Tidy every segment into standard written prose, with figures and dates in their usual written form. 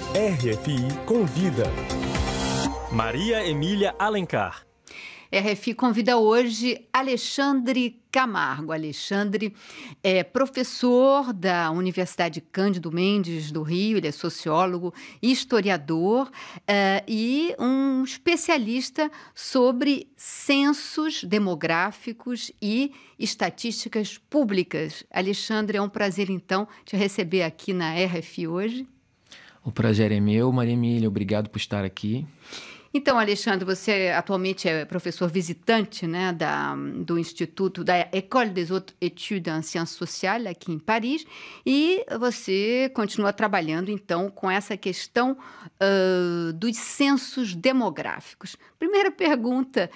RFI Convida. Maria Emília Alencar. RFI convida hoje Alexandre Camargo. Alexandre é professor da Universidade Cândido Mendes do Rio, ele é sociólogo, historiador e um especialista sobre censos demográficos e estatísticas públicas. Alexandre, é um prazer então te receber aqui na RFI hoje. O prazer é meu, Maria Emília, obrigado por estar aqui. Então, Alexandre, você atualmente é professor visitante, né, do Instituto da École des Hautes Études en Sciences Sociales, aqui em Paris, e você continua trabalhando, então, com essa questão dos censos demográficos. Primeira pergunta,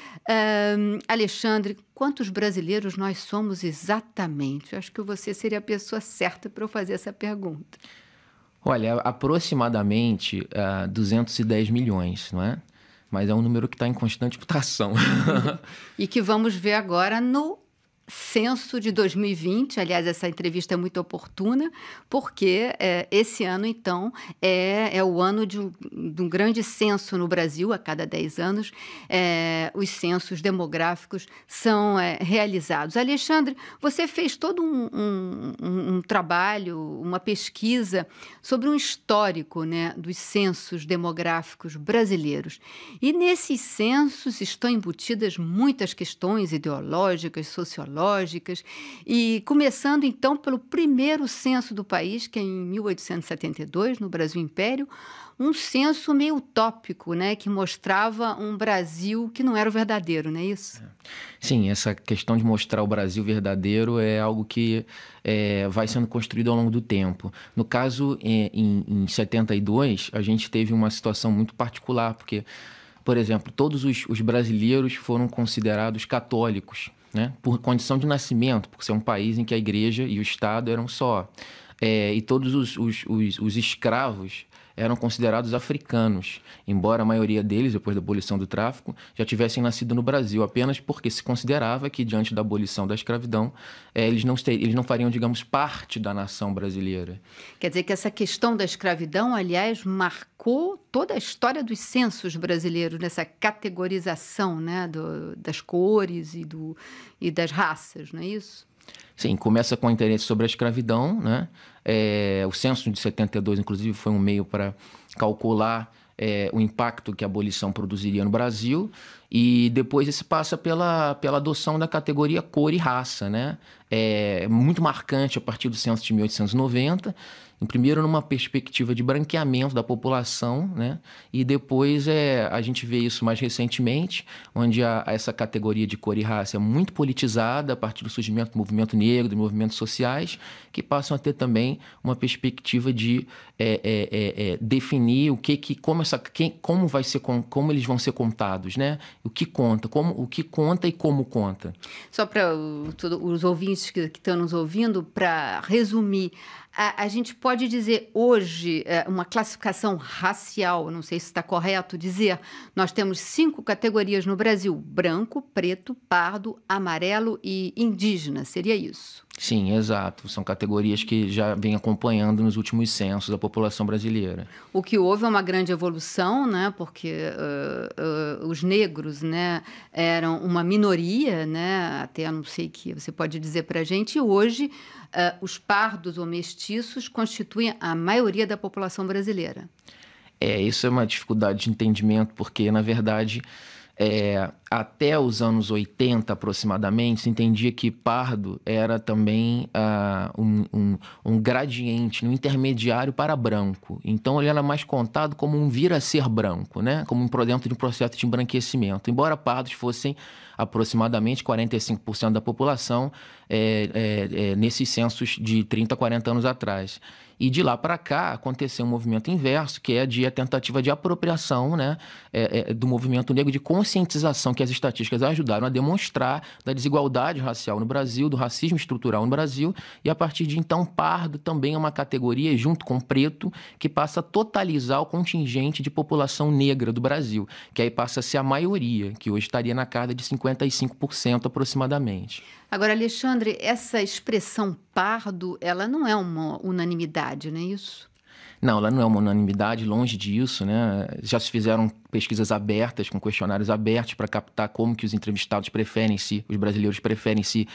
Alexandre, quantos brasileiros nós somos exatamente? Eu acho que você seria a pessoa certa para eu fazer essa pergunta. Olha, aproximadamente 210 milhões, não é? Mas é um número que está em constante mutação. E que vamos ver agora no censo de 2020. Aliás, essa entrevista é muito oportuna, porque esse ano, então, é o ano de um grande censo no Brasil. A cada 10 anos, os censos demográficos são realizados. Alexandre, você fez todo um trabalho, uma pesquisa sobre um histórico, né, dos censos demográficos brasileiros. E nesses censos estão embutidas muitas questões ideológicas, sociológicas, e começando então pelo primeiro censo do país, que é em 1872, no Brasil Império, um censo meio utópico, né, que mostrava um Brasil que não era o verdadeiro, não é isso? Sim, essa questão de mostrar o Brasil verdadeiro é algo que vai sendo construído ao longo do tempo. No caso, em 72, a gente teve uma situação muito particular, porque, por exemplo, todos os brasileiros foram considerados católicos, né? Por condição de nascimento, porque é um país em que a igreja e o Estado eram só. E todos os escravos eram considerados africanos, embora a maioria deles, depois da abolição do tráfico, já tivessem nascido no Brasil, apenas porque se considerava que, diante da abolição da escravidão, eles não fariam, digamos, parte da nação brasileira. Quer dizer que essa questão da escravidão, aliás, marcou toda a história dos censos brasileiros, nessa categorização, né, das cores e das raças, não é isso? Sim, começa com o interesse sobre a escravidão, né? O censo de 72, inclusive, foi um meio para calcular o impacto que a abolição produziria no Brasil, e depois esse passa pela adoção da categoria cor e raça, né? Muito marcante a partir do censo de 1890, primeiro numa perspectiva de branqueamento da população, né? E depois a gente vê isso mais recentemente, onde essa categoria de cor e raça é muito politizada a partir do surgimento do movimento negro, dos movimentos sociais, que passam a ter também uma perspectiva de definir como eles vão ser contados, né? O que conta e como conta. Só para os ouvintes que estão nos ouvindo, para resumir, a gente pode dizer hoje uma classificação racial, não sei se está correto dizer, nós temos 5 categorias no Brasil: branco, preto, pardo, amarelo e indígena, seria isso? Sim, exato. São categorias que já vêm acompanhando nos últimos censos da população brasileira. O que houve é uma grande evolução, né? Porque os negros, né, eram uma minoria, né? Até não sei que você pode dizer para a gente, e hoje os pardos ou mestiços constituem a maioria da população brasileira. Isso é uma dificuldade de entendimento, porque, na verdade, até os anos 80, aproximadamente, se entendia que pardo era também um gradiente, um intermediário para branco. Então, ele era mais contado como um vir a ser branco, né? Como dentro de um processo de embranquecimento. Embora pardos fossem aproximadamente 45% da população nesses censos de 30 a 40 anos atrás. E de lá para cá aconteceu um movimento inverso, que é a tentativa de apropriação, né, do movimento negro, de conscientização que as estatísticas ajudaram a demonstrar da desigualdade racial no Brasil, do racismo estrutural no Brasil, e a partir de então pardo também é uma categoria, junto com preto, que passa a totalizar o contingente de população negra do Brasil, que aí passa a ser a maioria, que hoje estaria na casa de 55% aproximadamente. Agora, Alexandre, essa expressão pardo, ela não é uma unanimidade, não é isso? Não, ela não é uma unanimidade, longe disso, né? Já se fizeram pesquisas abertas, com questionários abertos, para captar como que os entrevistados preferem se, os brasileiros preferem se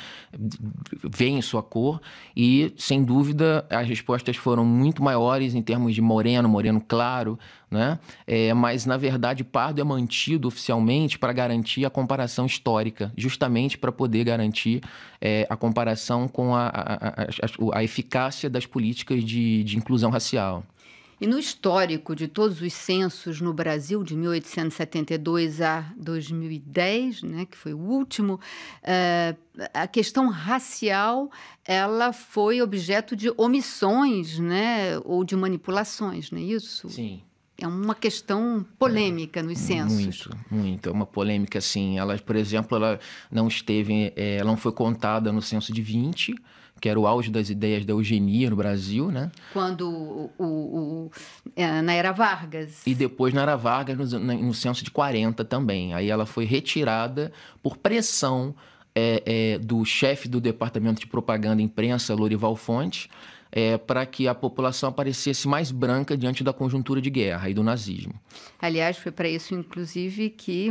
veem sua cor. E, sem dúvida, as respostas foram muito maiores em termos de moreno claro, né? Mas, na verdade, pardo é mantido oficialmente para garantir a comparação histórica, justamente para poder garantir a comparação com a eficácia das políticas de inclusão racial. E no histórico de todos os censos no Brasil, de 1872 a 2010, né, que foi o último, a questão racial ela foi objeto de omissões, né, ou de manipulações, não é isso? Sim. É uma questão polêmica nos censos. Muito. É uma polêmica, assim. Ela, por exemplo, ela não foi contada no censo de 20, que era o auge das ideias da eugenia no Brasil, né? Quando na era Vargas. E depois na era Vargas, no censo de 40 também. Aí ela foi retirada por pressão do chefe do Departamento de Propaganda e Imprensa, Lorival Fontes, para que a população aparecesse mais branca diante da conjuntura de guerra e do nazismo. Aliás, foi para isso, inclusive, que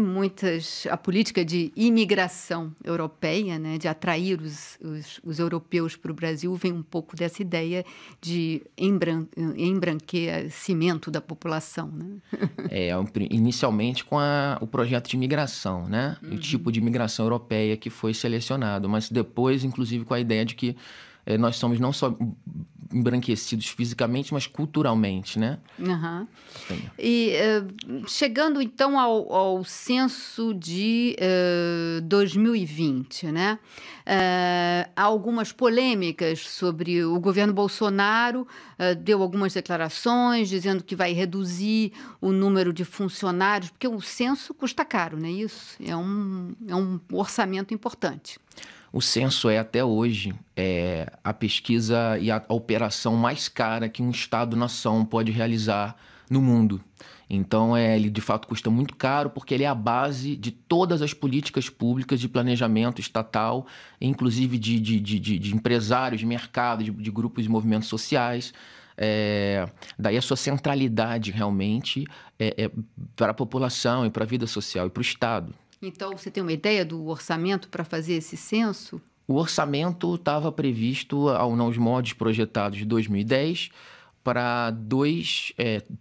a política de imigração europeia, né, de atrair os europeus para o Brasil, vem um pouco dessa ideia de embranquecimento da população, né? Inicialmente com o projeto de imigração, né? Uhum. O tipo de imigração europeia que foi selecionado, mas depois, inclusive, com a ideia de que nós somos não só embranquecidos fisicamente, mas culturalmente, né? Uhum. E chegando, então, ao censo de 2020, né? Há algumas polêmicas sobre o governo Bolsonaro, deu algumas declarações dizendo que vai reduzir o número de funcionários, porque o censo custa caro, não é isso? É um orçamento importante. O censo até hoje, a pesquisa e a operação mais cara que um Estado-nação pode realizar no mundo. Então, ele de fato custa muito caro porque ele é a base de todas as políticas públicas de planejamento estatal, inclusive de empresários, de mercado, de grupos e movimentos sociais. Daí a sua centralidade realmente para a população e para a vida social e para o Estado. Então, você tem uma ideia do orçamento para fazer esse censo? O orçamento estava previsto aos moldes projetados de 2010 para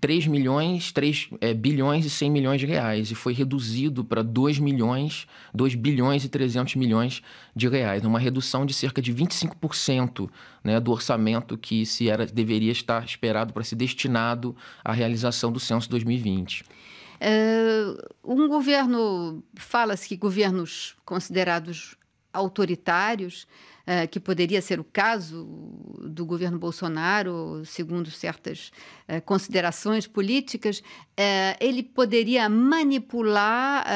3 bilhões e 100 milhões de reais e foi reduzido para 2 bilhões e 300 milhões de reais, uma redução de cerca de 25%, né, do orçamento que deveria estar esperado para ser destinado à realização do censo 2020. Fala-se que governos considerados autoritários, que poderia ser o caso do governo Bolsonaro, segundo certas considerações políticas, ele poderia manipular,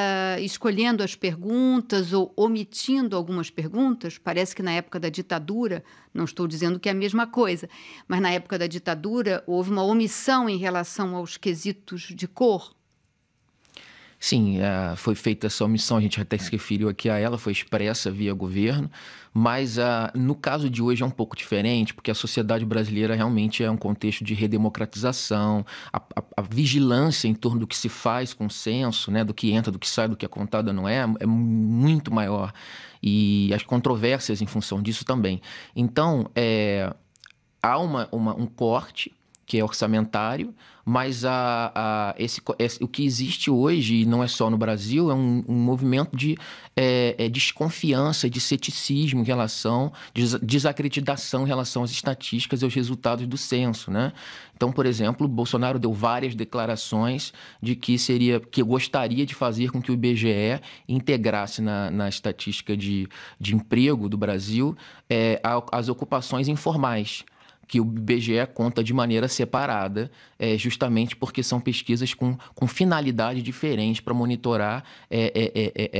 escolhendo as perguntas ou omitindo algumas perguntas. Parece que na época da ditadura, não estou dizendo que é a mesma coisa, mas na época da ditadura houve uma omissão em relação aos quesitos de cor. Sim, foi feita essa omissão, a gente até se referiu aqui a ela, foi expressa via governo, mas no caso de hoje é um pouco diferente, porque a sociedade brasileira realmente é um contexto de redemocratização, a vigilância em torno do que se faz com o censo, né, do que entra, do que sai, do que é contado não é muito maior, e as controvérsias em função disso também. Então, há um corte que é orçamentário, mas o que existe hoje, e não é só no Brasil, é um movimento de desconfiança, de ceticismo em relação, desacreditação em relação às estatísticas e aos resultados do censo, né? Então, por exemplo, Bolsonaro deu várias declarações de que gostaria de fazer com que o IBGE integrasse na estatística de emprego do Brasil as ocupações informais, que o IBGE conta de maneira separada, justamente porque são pesquisas com finalidade diferente para monitorar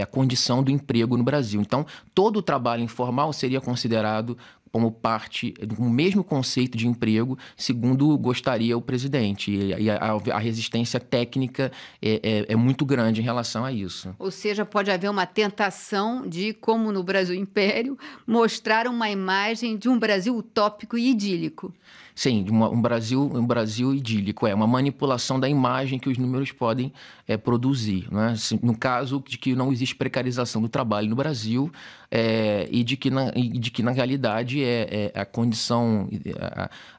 a condição do emprego no Brasil. Então, todo o trabalho informal seria considerado como parte do mesmo conceito de emprego, segundo gostaria o presidente. E a resistência técnica é muito grande em relação a isso. Ou seja, pode haver uma tentação de, como no Brasil Império, mostrar uma imagem de um Brasil utópico e idílico. Sim, um Brasil idílico, uma manipulação da imagem que os números podem produzir, né? No caso de que não existe precarização do trabalho no Brasil e de que na realidade a condição,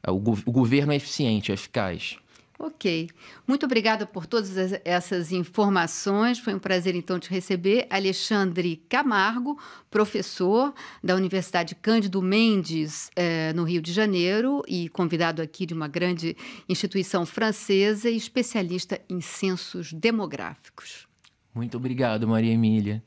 o governo é eficiente, é eficaz. Ok. Muito obrigada por todas essas informações. Foi um prazer, então, te receber. Alexandre Camargo, professor da Universidade Cândido Mendes, no Rio de Janeiro, e convidado aqui de uma grande instituição francesa e especialista em censos demográficos. Muito obrigado, Maria Emília.